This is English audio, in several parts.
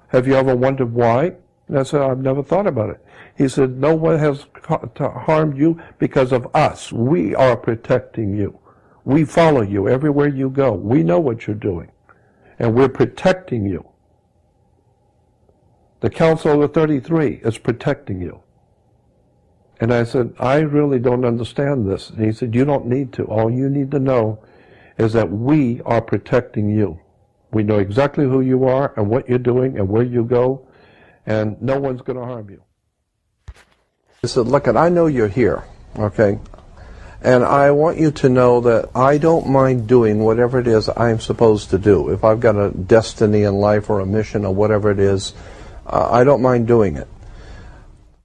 Have you ever wondered why? And I said, I've never thought about it. He said, no one has harmed you because of us. We are protecting you. We follow you everywhere you go. We know what you're doing. And we're protecting you. The Council of 33 is protecting you. And I said, I really don't understand this. And he said, you don't need to. All you need to know is that we are protecting you. We know exactly who you are and what you're doing and where you go, and no one's going to harm you. He said, look, I know you're here, okay? And I want you to know that I don't mind doing whatever it is I'm supposed to do. If I've got a destiny in life or a mission or whatever it is, I don't mind doing it.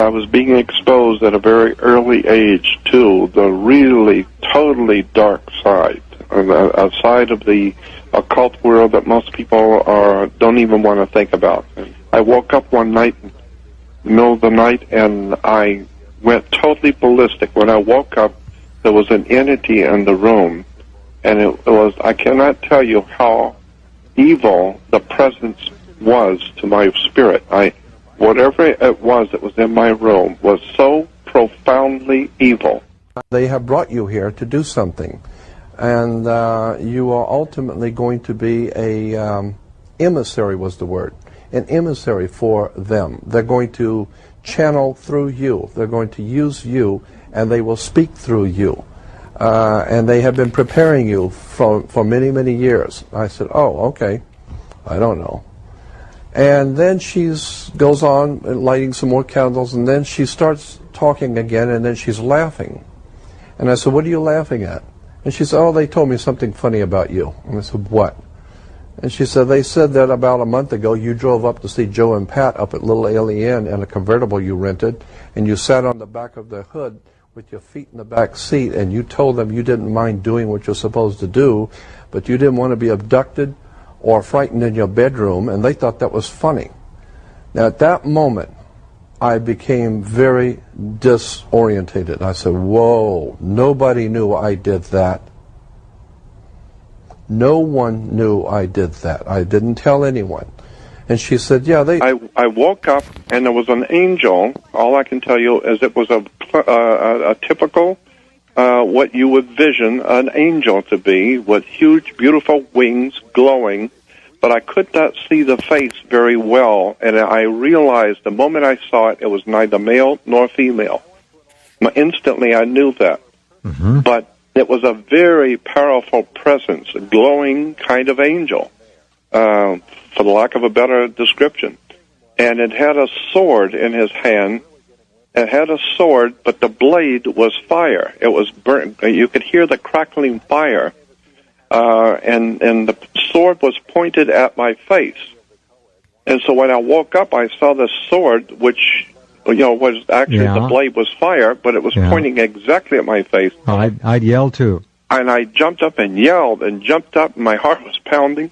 I was being exposed at a very early age to the really totally dark side, a side of the occult world that most people don't even want to think about. I woke up one night, in the middle of the night, and I went totally ballistic. When I woke up, there was an entity in the room, and it was, I cannot tell you how evil the presence was to my spirit. Whatever it was that was in my room was so profoundly evil. They have brought you here to do something, and you are ultimately going to be a emissary, was the word, an emissary for them. They're going to channel through you. They're going to use you, and they will speak through you. And they have been preparing you for many, many years. I said, oh, okay, I don't know. And then she goes on lighting some more candles, and then she starts talking again, and then she's laughing. And I said, what are you laughing at? And she said, oh, they told me something funny about you. And I said, what? And she said, they said that about a month ago you drove up to see Joe and Pat up at Little Alien Inn in a convertible you rented, and you sat on the back of the hood with your feet in the back seat, and you told them you didn't mind doing what you're supposed to do, but you didn't want to be abducted or frightened in your bedroom, and they thought that was funny. Now, at that moment, I became very disorientated. I said, whoa, nobody knew I did that. No one knew I did that. I didn't tell anyone. And she said, yeah, I woke up, and there was an angel. All I can tell you is it was a typical, what you would vision an angel to be, with huge, beautiful wings glowing, but I could not see the face very well, and I realized the moment I saw it, it was neither male nor female. Instantly, I knew that. Mm-hmm. But it was a very powerful presence, a glowing kind of angel, for the lack of a better description. And it had a sword in his hand. It had a sword, but the blade was fire. It was burnt. You could hear the crackling fire. And the sword was pointed at my face. And so when I woke up, I saw the sword, which, was actually, the blade was fire, but it was pointing exactly at my face. Oh, I'd yell too. And I jumped up and yelled and jumped up, and my heart was pounding.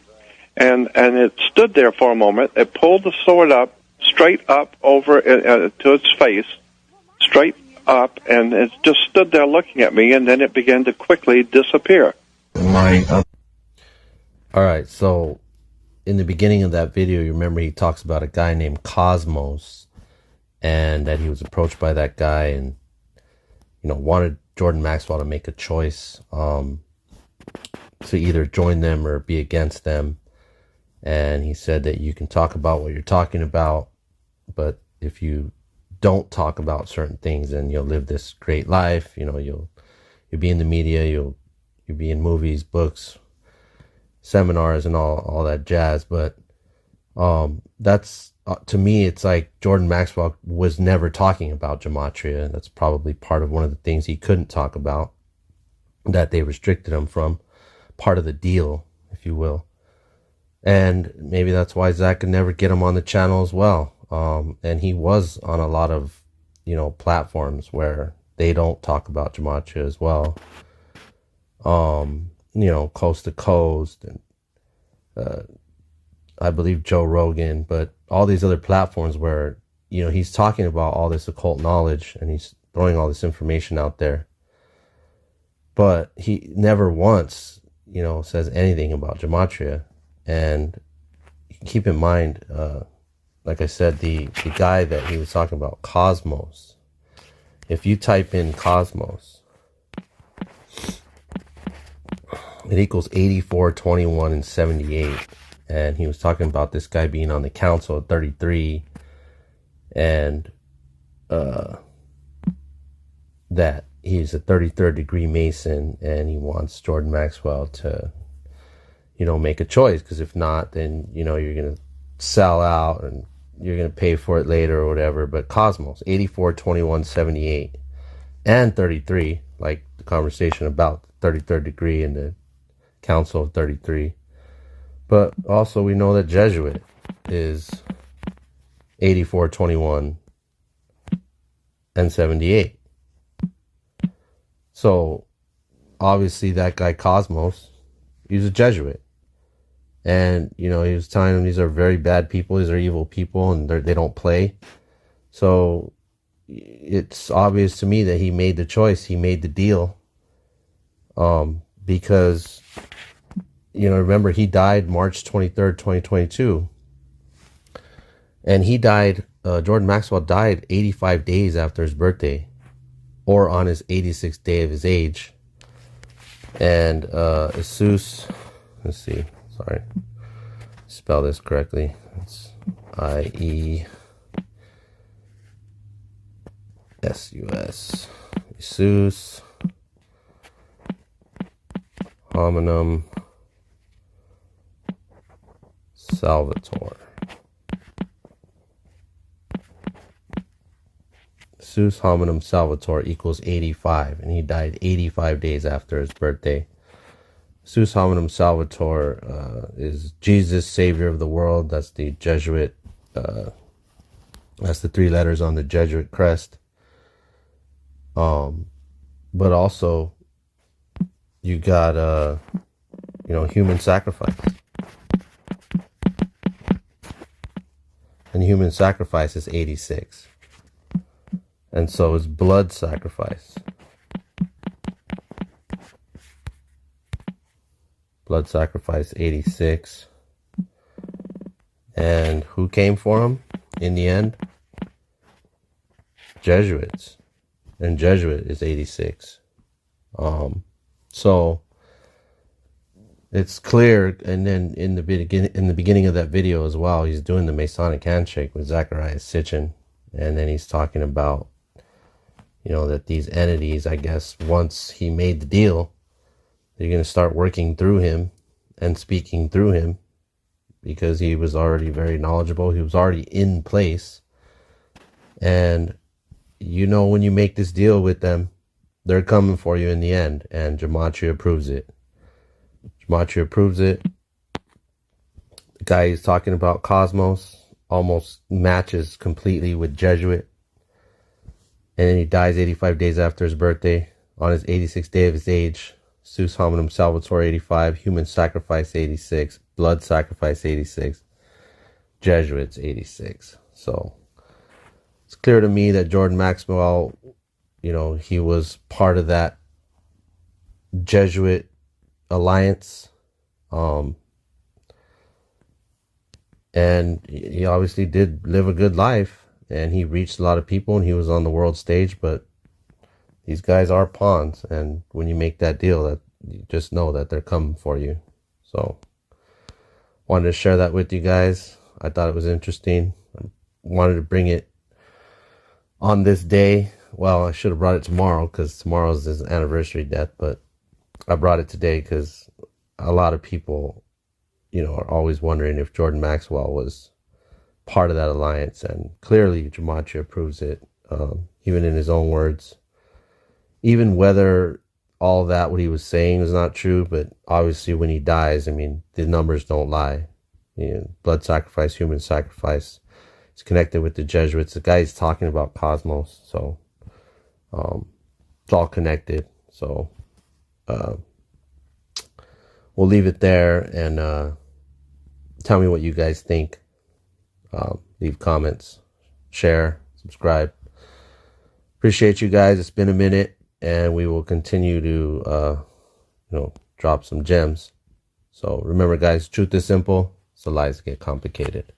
And it stood there for a moment. It pulled the sword up, straight up over to its face, straight up, and it just stood there looking at me, and then it began to quickly disappear. Alright, so in the beginning of that video, you remember he talks about a guy named Cosmos, and that he was approached by that guy and, wanted Jordan Maxwell to make a choice to either join them or be against them. And he said that you can talk about what you're talking about, but if you don't talk about certain things, then you'll live this great life. You'll be in the media, you'll be in movies, books, seminars, and all that jazz. But that's to me, it's like Jordan Maxwell was never talking about gematria. That's probably part of one of the things he couldn't talk about, that they restricted him from, part of the deal, if you will. And maybe that's why Zach could never get him on the channel as well. And he was on a lot of, platforms where they don't talk about gematria as well. Coast to Coast, and I believe Joe Rogan, but all these other platforms where, he's talking about all this occult knowledge and he's throwing all this information out there. But he never once, says anything about gematria. And keep in mind, like I said, the guy that he was talking about, Cosmos. If you type in Cosmos, it equals 84, 21, and 78. And he was talking about this guy being on the council at 33, and that he's a 33rd degree Mason, and he wants Jordan Maxwell to, make a choice, because if not, then, you're going to sell out and you're going to pay for it later or whatever. But Cosmos, 84, 21, 78, and 33, like the conversation about the 33rd degree and the council of 33. But also we know that Jesuit is 84, 21, and 78. So obviously that guy Cosmos, he's a Jesuit. And, he was telling them these are very bad people, these are evil people, and they don't play. So it's obvious to me that he made the choice, he made the deal. Because, remember, he died March 23rd, 2022. And he died, Jordan Maxwell died 85 days after his birthday, or on his 86th day of his age. And Jesus, let's see, sorry, spell this correctly. It's IESUS. Jesus hominum salvator. Jesus hominum salvator equals 85, and he died 85 days after his birthday. Jesus hominum salvator is Jesus, Savior of the world. That's the Jesuit. That's the 3 letters on the Jesuit crest. But also, you got human sacrifice, and human sacrifice is 86, and so is blood sacrifice. Blood sacrifice 86. And who came for him in the end? Jesuits. And Jesuit is 86. So it's clear. And then in the beginning of that video as well, he's doing the Masonic handshake with Zacharias Sitchin, and then he's talking about that these entities, I guess, once he made the deal, they're going to start working through him and speaking through him, because he was already very knowledgeable. He was already in place. And when you make this deal with them, they're coming for you in the end. And Gematria approves it. Gematria approves it. The guy he's talking about, Cosmos, almost matches completely with Jesuit. And then he dies 85 days after his birthday, on his 86th day of his age. Sus hominum salvator 85, human sacrifice 86, blood sacrifice 86, Jesuits 86. So it's clear to me that Jordan Maxwell, he was part of that Jesuit alliance. And he obviously did live a good life, and he reached a lot of people, and he was on the world stage. But these guys are pawns, and when you make that deal, that you just know that they're coming for you. So wanted to share that with you guys. I thought it was interesting. I wanted to bring it on this day. Well, I should have brought it tomorrow, because tomorrow's his anniversary death, but I brought it today because a lot of people, are always wondering if Jordan Maxwell was part of that alliance, and clearly Gematria proves it, even in his own words. Even whether all that what he was saying was not true, but obviously when he dies, the numbers don't lie. Blood sacrifice, human sacrifice. It's connected with the Jesuits. The guy is talking about Cosmos, so it's all connected. So we'll leave it there, and tell me what you guys think. Leave comments, share, subscribe. Appreciate you guys. It's been a minute, and we will continue to drop some gems. So remember, guys, truth is simple, so lies get complicated.